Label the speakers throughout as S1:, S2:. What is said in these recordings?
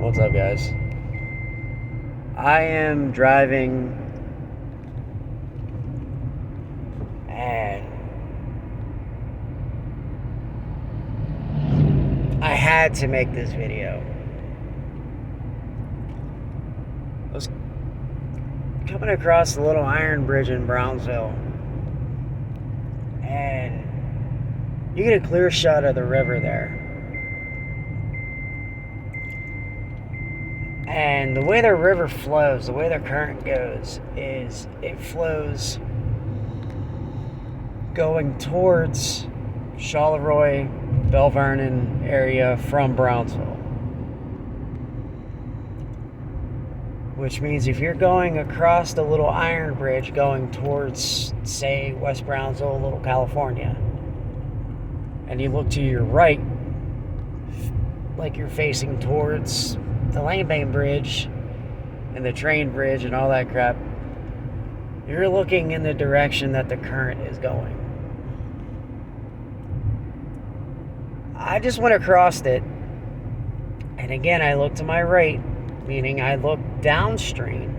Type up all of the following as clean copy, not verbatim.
S1: What's up, guys? I am driving and I had to make this video. I was coming across the little iron bridge in Brownsville and you get a clear shot of the river there. And the way the river flows, the way the current goes, is it flows going towards Charleroi, Belle Vernon area from Brownsville. Which means if you're going across the little iron bridge going towards, say, West Brownsville, Little California, and you look to your right, like you're facing towards the Land Bank Bridge and the train bridge and all that crap, you're looking in the direction that the current is going. I just went across it, and again I look to my right, meaning I look downstream,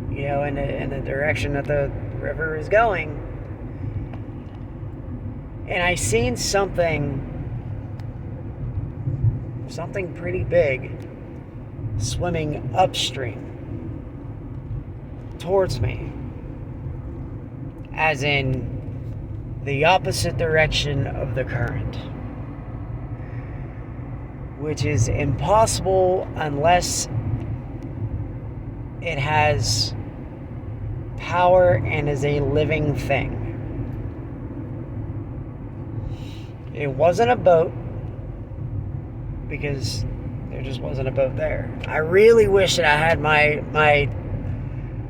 S1: in the direction that the river is going, and I seen something pretty big swimming upstream towards me, as in the opposite direction of the current, which is impossible unless it has power and is a living thing. It wasn't a boat, because there just wasn't a boat there. I really wish that I had my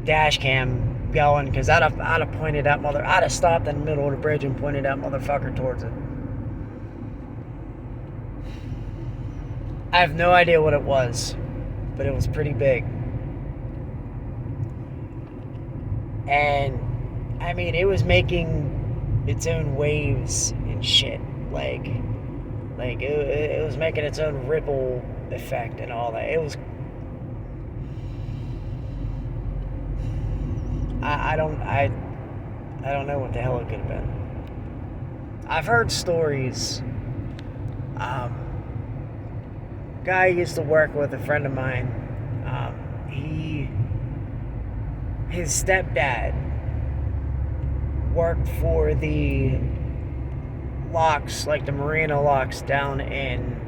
S1: dash cam going, because I'd have pointed that I'd have stopped in the middle of the bridge and pointed that motherfucker towards it. I have no idea what it was, but it was pretty big. And I mean, it was making its own waves and shit, like it was making its own ripple effect and all that. It was, I don't know what the hell it could have been. I've heard stories. Guy I used to work with, a friend of mine, his stepdad worked for the locks, like the marina locks down in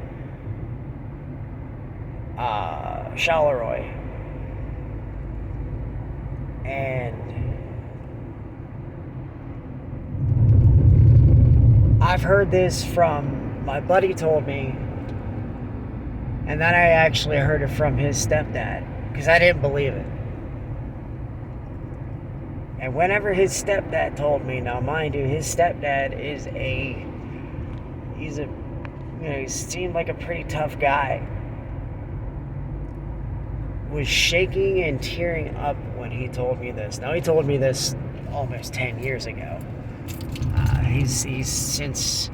S1: Charleroi, and I've heard this from my buddy, told me, and then I actually heard it from his stepdad, because I didn't believe it. And whenever his stepdad told me, now mind you, his stepdad he seemed like a pretty tough guy, was shaking and tearing up when he told me this. Now, he told me this almost 10 years ago. He's since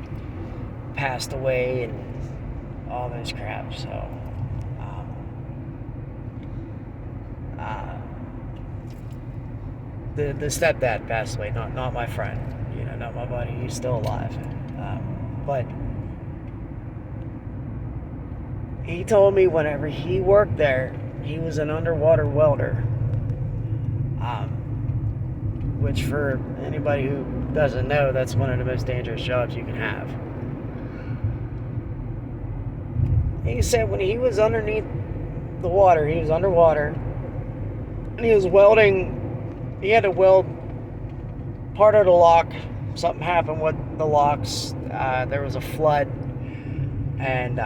S1: passed away and all this crap, so the stepdad passed away, not my friend, not my buddy. He's still alive, but he told me whenever he worked there, he was an underwater welder, which, for anybody who doesn't know, that's one of the most dangerous jobs you can have. He said when he was underneath the water, he was underwater, and he was welding. He had to weld part of the lock. Something happened with the locks. There was a flood, and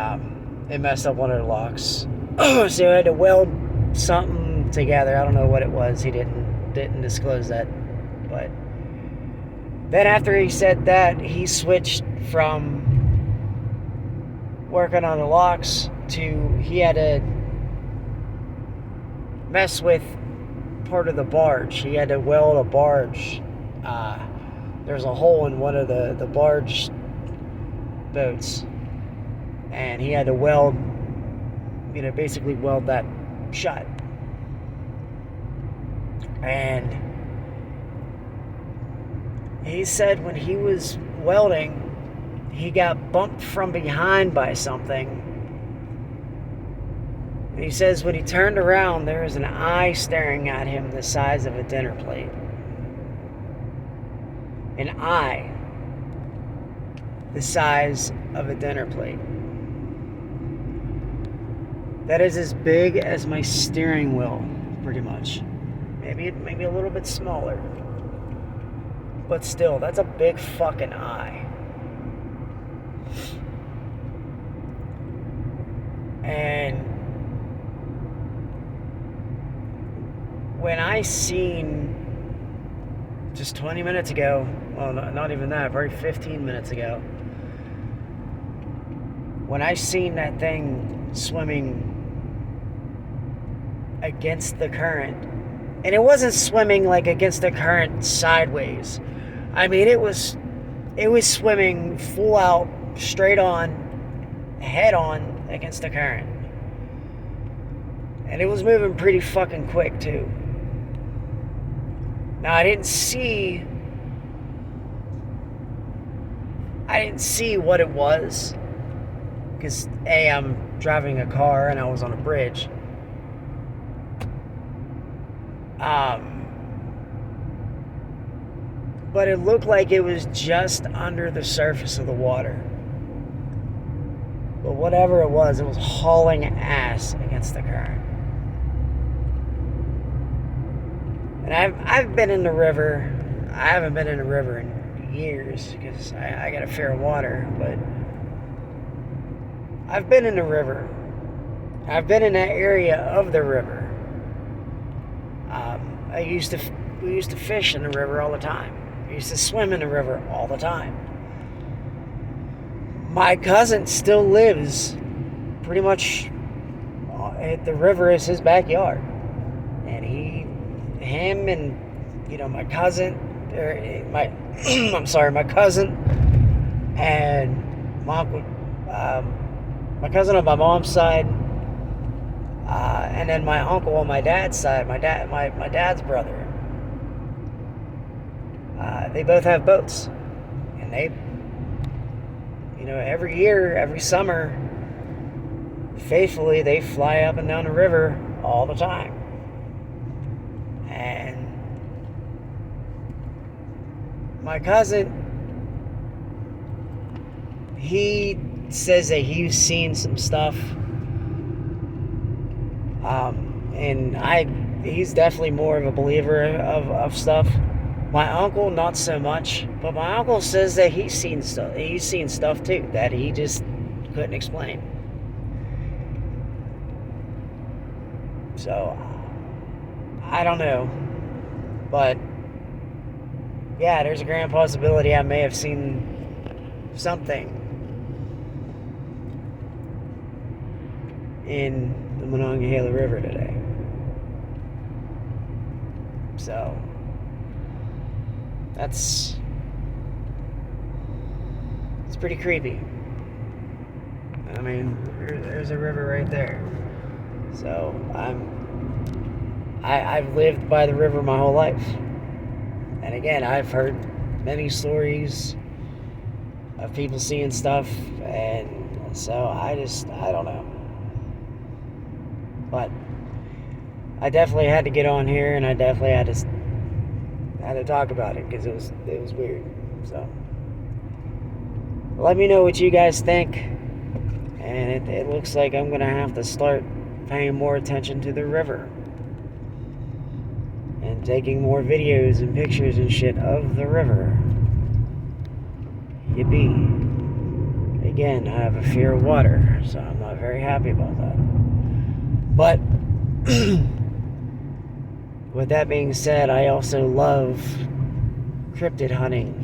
S1: it messed up one of the locks. So he had to weld something together. I don't know what it was. He didn't disclose that. But then after he said that, he switched from working on the locks to, he had to mess with part of the barge. He had to weld a barge. There's a hole in one of the barge boats, and he had to weld basically weld that shut. And he said when he was welding, he got bumped from behind by something. And he says when he turned around, there was an eye staring at him the size of a dinner plate. An eye the size of a dinner plate. That is as big as my steering wheel, pretty much. Maybe a little bit smaller. But still, that's a big fucking eye. And when I seen just 20 minutes ago, well, not even that, probably 15 minutes ago, when I seen that thing swimming against the current, and it wasn't swimming like against the current sideways. I mean, it was swimming full out, straight on, head on against the current. And it was moving pretty fucking quick too. Now I didn't see what it was, because A, I'm driving a car and I was on a bridge. But it looked like it was just under the surface of the water. But whatever it was hauling ass against the current. And I've been in the river. I haven't been in a river in years because I got a fear of water. But I've been in the river. I've been in that area of the river. We used to fish in the river all the time. We used to swim in the river all the time. My cousin still lives pretty much at the river is his backyard. And him and, my cousin, my cousin and my uncle, my cousin on my mom's side, and then my uncle on my dad's side, my dad's brother. They both have boats, and they, every year, every summer, faithfully, they fly up and down the river all the time. And my cousin, he says that he's seen some stuff, and he's definitely more of a believer of stuff. My uncle, not so much, but my uncle says that he's seen stuff too that he just couldn't explain. So I don't know, but yeah, there's a grand possibility I may have seen something in the Monongahela River today. So it's pretty creepy. I mean, there's a river right there. So I've lived by the river my whole life. And again, I've heard many stories of people seeing stuff, and so I don't know. But I definitely had to get on here, and I definitely had to talk about it because it was weird. So let me know what you guys think, and it looks like I'm gonna have to start paying more attention to the river and taking more videos and pictures and shit of the river. Yippee. Again, I have a fear of water, so I'm not very happy about that. But with that being said, I also love cryptid hunting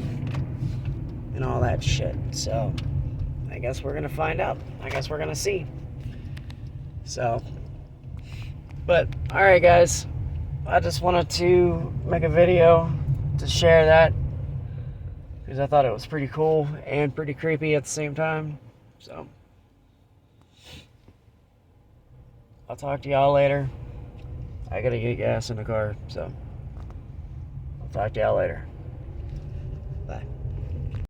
S1: and all that shit. So I guess we're gonna find out. I guess we're gonna see. So, but alright guys, I just wanted to make a video to share that because I thought it was pretty cool and pretty creepy at the same time. So I'll talk to y'all later. I gotta get gas in the car, so I'll talk to y'all later. Bye.